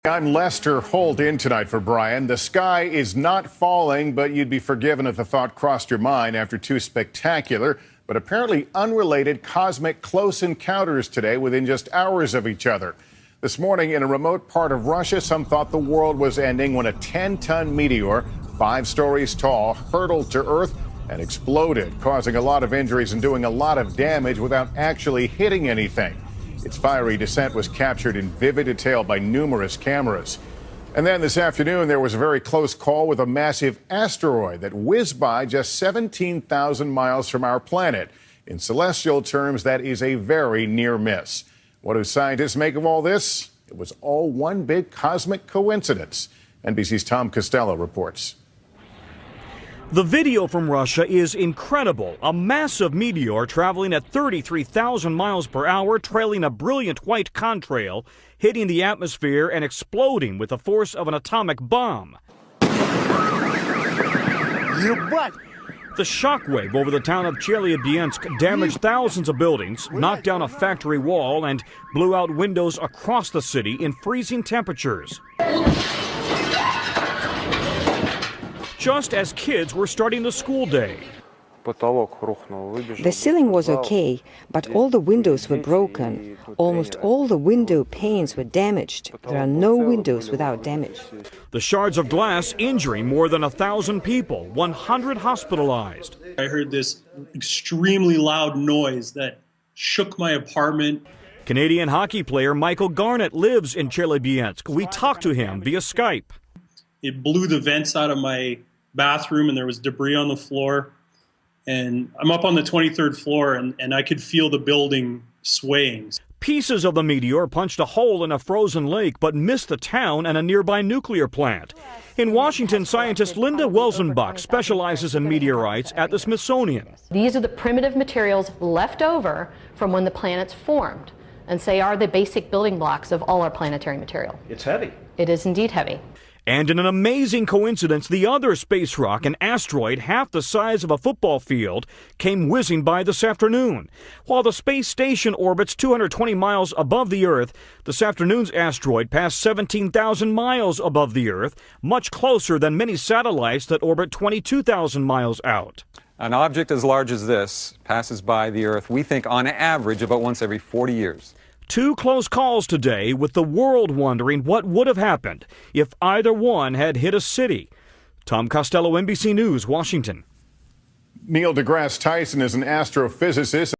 I'm Lester Holt in tonight for Brian. The sky is not falling, but you'd be forgiven if the thought crossed your mind after two spectacular but apparently unrelated cosmic close encounters today within just hours of each other. This morning in a remote part of Russia, some thought the world was ending when a 10-ton meteor, 5 stories tall, hurtled to Earth and exploded, causing a lot of injuries and doing a lot of damage without actually hitting anything. Its fiery descent was captured in vivid detail by numerous cameras. And then this afternoon, there was a very close call with a massive asteroid that whizzed by just 17,000 miles from our planet. In celestial terms, that is a very near miss. What do scientists make of all this? It was all one big cosmic coincidence. NBC's Tom Costello reports. The video from Russia is incredible. A massive meteor traveling at 33,000 miles per hour, trailing a brilliant white contrail, hitting the atmosphere and exploding with the force of an atomic bomb. The shockwave over the town of Chelyabinsk damaged thousands of buildings, knocked down a factory wall, and blew out windows across the city in freezing temperatures. Just as kids were starting the school day. The ceiling was okay, but all the windows were broken. Almost all the window panes were damaged. There are no windows without damage. The shards of glass injuring more than 1,000 people, 100 hospitalized. I heard this extremely loud noise that shook my apartment. Canadian hockey player Michael Garnett lives in Chelyabinsk. We talked to him via Skype. It blew the vents out of my bathroom and there was debris on the floor. And I'm up on the 23rd floor and I could feel the building swaying. Pieces of the meteor punched a hole in a frozen lake but missed the town and a nearby nuclear plant. In Washington, scientist Linda Welzenbach specializes in meteorites at the Smithsonian. These are the primitive materials left over from when the planets formed and are the basic building blocks of all our planetary material. It's heavy. It is indeed heavy. And in an amazing coincidence, the other space rock, an asteroid half the size of a football field, came whizzing by this afternoon. While the space station orbits 220 miles above the Earth, this afternoon's asteroid passed 17,000 miles above the Earth, much closer than many satellites that orbit 22,000 miles out. An object as large as this passes by the Earth, we think, on average, about once every 40 years. Two close calls today, with the world wondering what would have happened if either one had hit a city. Tom Costello, NBC News, Washington. Neil deGrasse Tyson is an astrophysicist.